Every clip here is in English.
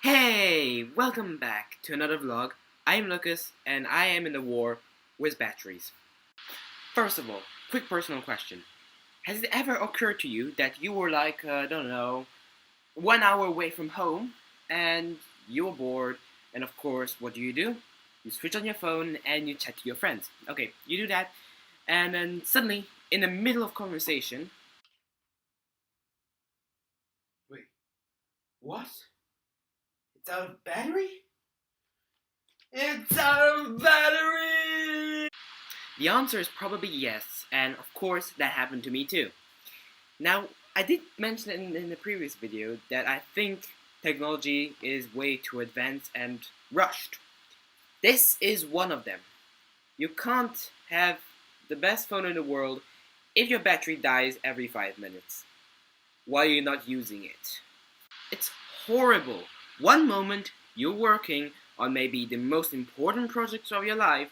Hey, welcome back to another vlog. I am Lucas and I am in the war with batteries. First of all, quick personal question. Has it ever occurred to you that you were like, I don't know, 1 hour away from home and you were bored and of course, what do? You switch on your phone and you chat to your friends. Okay, you do that and then suddenly, in the middle of conversation. Wait, what? It's out of battery? It's out of battery! The answer is probably yes, and of course that happened to me too. Now, I did mention in the previous video that I think technology is way too advanced and rushed. This is one of them. You can't have the best phone in the world if your battery dies every 5 minutes while you're not using it. It's horrible. One moment you're working on maybe the most important projects of your life,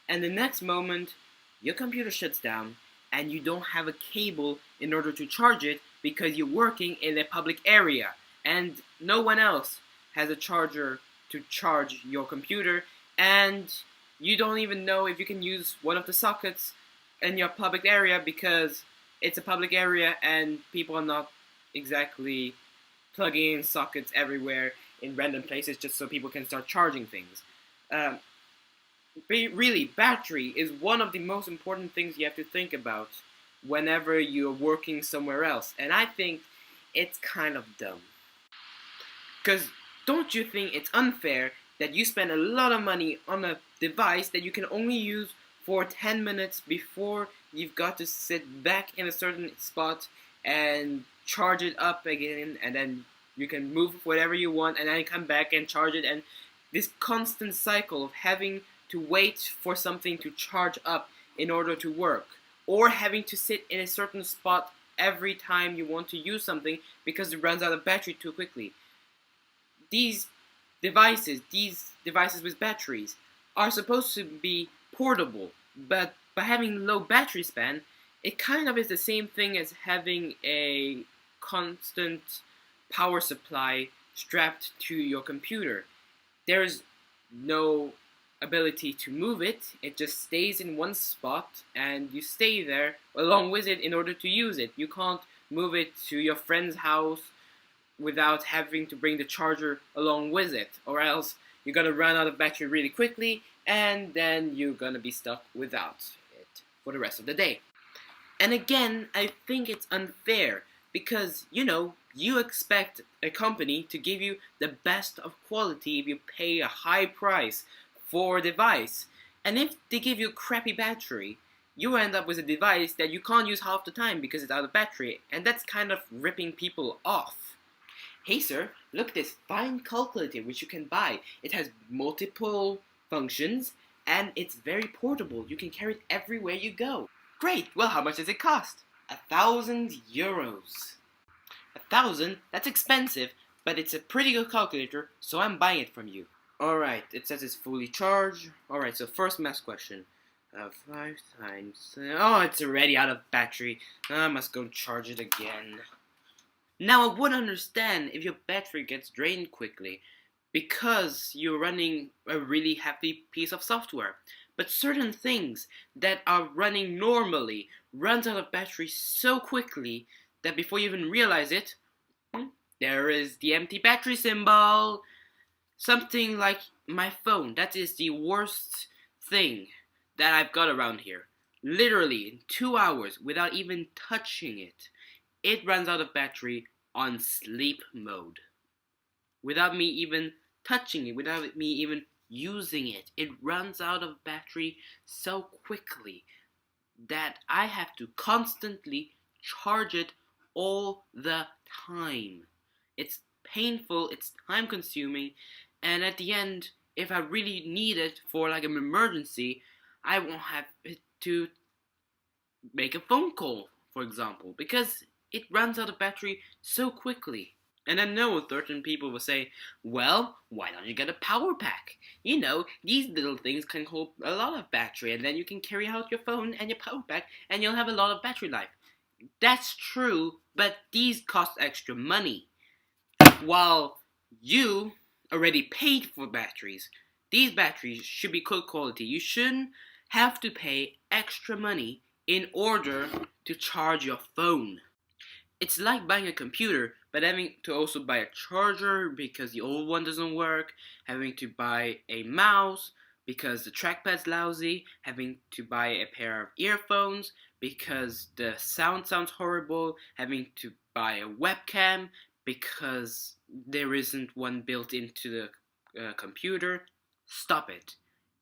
and the next moment your computer shuts down and you don't have a cable in order to charge it because you're working in a public area and no one else has a charger to charge your computer, and you don't even know if you can use one of the sockets in your public area because it's a public area and people are not exactly plugging in sockets everywhere in random places just so people can start charging things. Um, really, battery is one of the most important things you have to think about whenever you're working somewhere else. And I think it's kind of dumb. Because don't you think it's unfair that you spend a lot of money on a device that you can only use for 10 minutes before you've got to sit back in a certain spot and charge it up again, and then you can move whatever you want and then come back and charge it, and this constant cycle of having to wait for something to charge up in order to work, or having to sit in a certain spot every time you want to use something because it runs out of battery too quickly. These devices with batteries are supposed to be portable, but by having low battery span, it kind of is the same thing as having a constant power supply strapped to your computer. There is no ability to move it. It just stays in one spot and you stay there along with it in order to use it. You can't move it to your friend's house without having to bring the charger along with it, or else you're gonna run out of battery really quickly and then you're gonna be stuck without it for the rest of the day. And again, I think it's unfair because, you expect a company to give you the best of quality if you pay a high price for a device. And if they give you a crappy battery, you end up with a device that you can't use half the time because it's out of battery, and that's kind of ripping people off. Hey sir, look at this fine calculator which you can buy. It has multiple functions and it's very portable. You can carry it everywhere you go. Great, well how much does it cost? €1,000. 1,000? That's expensive, but it's a pretty good calculator, so I'm buying it from you. Alright, it says it's fully charged. Alright, so first math question. 5 times... Oh, it's already out of battery. I must go charge it again. Now I would understand if your battery gets drained quickly because you're running a really heavy piece of software. But certain things that are running normally runs out of battery so quickly that before you even realize it, there is the empty battery symbol. Something like my phone. That is the worst thing that I've got around here. Literally, in 2 hours, without even touching it, it runs out of battery on sleep mode. Without me even touching it, without me even using it, it runs out of battery so quickly that I have to constantly charge it all the time. It's painful, it's time consuming, and at the end, if I really need it for like an emergency, I won't have to make a phone call, for example, because it runs out of battery so quickly. And I know certain people will say, well, why don't you get a power pack? These little things can hold a lot of battery, and then you can carry out your phone and your power pack, and you'll have a lot of battery life. That's true, but these cost extra money. While you, already paid for batteries. These batteries should be good quality. You shouldn't have to pay extra money in order to charge your phone. It's like buying a computer, but having to also buy a charger because the old one doesn't work, having to buy a mouse because the trackpad's lousy, having to buy a pair of earphones because the sound sounds horrible, having to buy a webcam because there isn't one built into the computer. Stop it.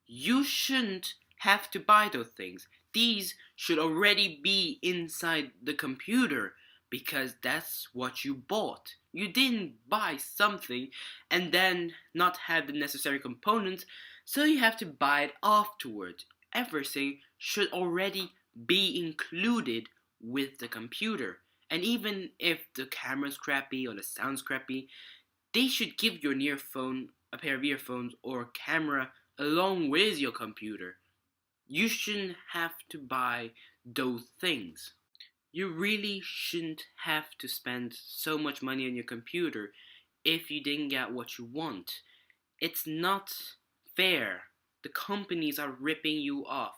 You shouldn't have to buy those things. These should already be inside the computer because that's what you bought. You didn't buy something and then not have the necessary components, so you have to buy it afterwards. Everything should already be included with the computer. And even if the camera's crappy or the sound's crappy, they should give you an earphone, a pair of earphones, or a camera along with your computer. You shouldn't have to buy those things. You really shouldn't have to spend so much money on your computer if you didn't get what you want. It's not fair. The companies are ripping you off.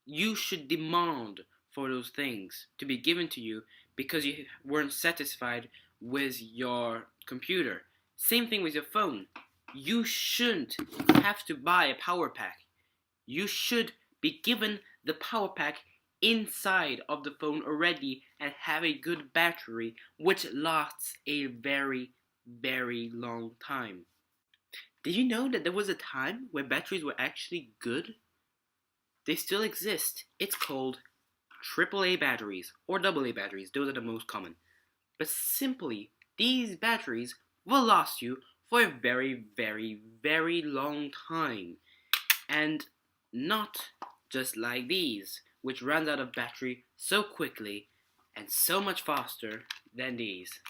You should demand for those things to be given to you because you weren't satisfied with your computer. Same thing with your phone. You shouldn't have to buy a power pack. You should be given the power pack inside of the phone already and have a good battery which lasts a very, very long time. Did you know that there was a time where batteries were actually good? They still exist. It's called AAA batteries or AA batteries. Those are the most common. But simply, these batteries will last you for a very, very, very long time. And not just like these, which runs out of battery so quickly and so much faster than these.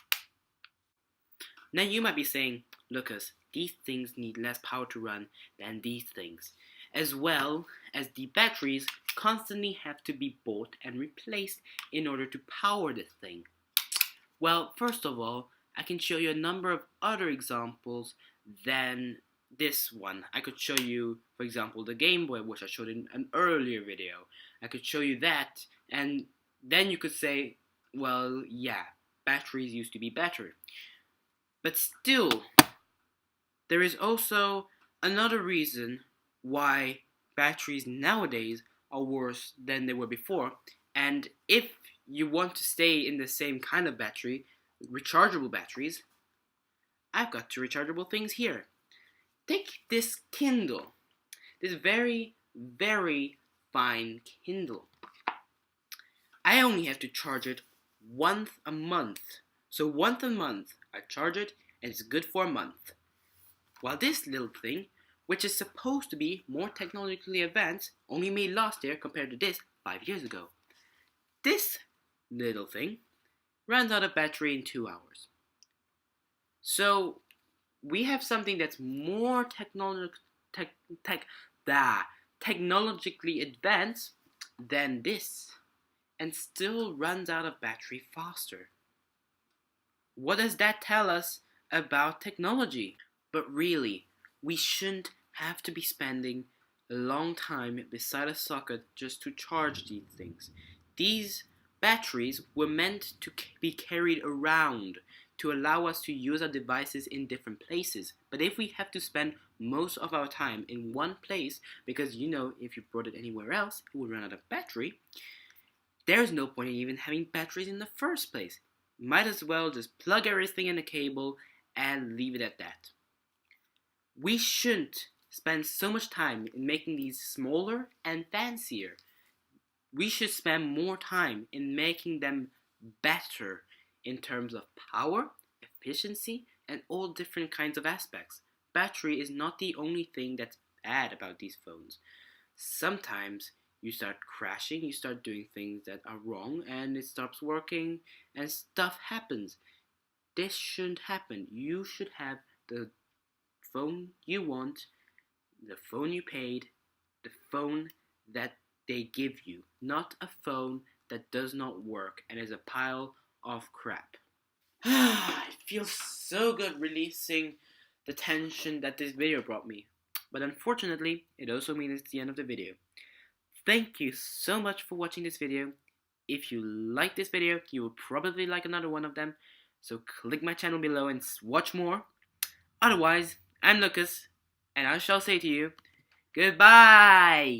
Now you might be saying, Lucas, these things need less power to run than these things, as well as the batteries constantly have to be bought and replaced in order to power this thing. Well, first of all, I can show you a number of other examples than this one. I could show you, for example, the Game Boy, which I showed in an earlier video. I could show you that, and then you could say, well, yeah, batteries used to be better. But still, there is also another reason why batteries nowadays are worse than they were before. And if you want to stay in the same kind of battery, rechargeable batteries, I've got two rechargeable things here. Take this Kindle, this very, very fine Kindle. I only have to charge it once a month. So once a month, I charge it and it's good for a month. While this little thing, which is supposed to be more technologically advanced, only made last year compared to this 5 years ago. This little thing runs out of battery in 2 hours. So we have something that's more technologically advanced than this, and still runs out of battery faster. What does that tell us about technology? But really, we shouldn't have to be spending a long time beside a socket just to charge these things. These batteries were meant to be carried around to allow us to use our devices in different places. But if we have to spend most of our time in one place, because if you brought it anywhere else, it would run out of battery, there's no point in even having batteries in the first place. Might as well just plug everything in a cable and leave it at that. We shouldn't spend so much time in making these smaller and fancier. We should spend more time in making them better in terms of power, efficiency, and all different kinds of aspects. Battery is not the only thing that's bad about these phones. Sometimes you start crashing, you start doing things that are wrong, and it stops working, and stuff happens. This shouldn't happen. You should have the phone you want, the phone you paid, the phone that they give you, not a phone that does not work and is a pile of crap. It feels so good releasing the tension that this video brought me. But unfortunately, it also means it's the end of the video. Thank you so much for watching this video. If you like this video, you will probably like another one of them. So click my channel below and watch more. Otherwise, I'm Lucas, and I shall say to you, goodbye!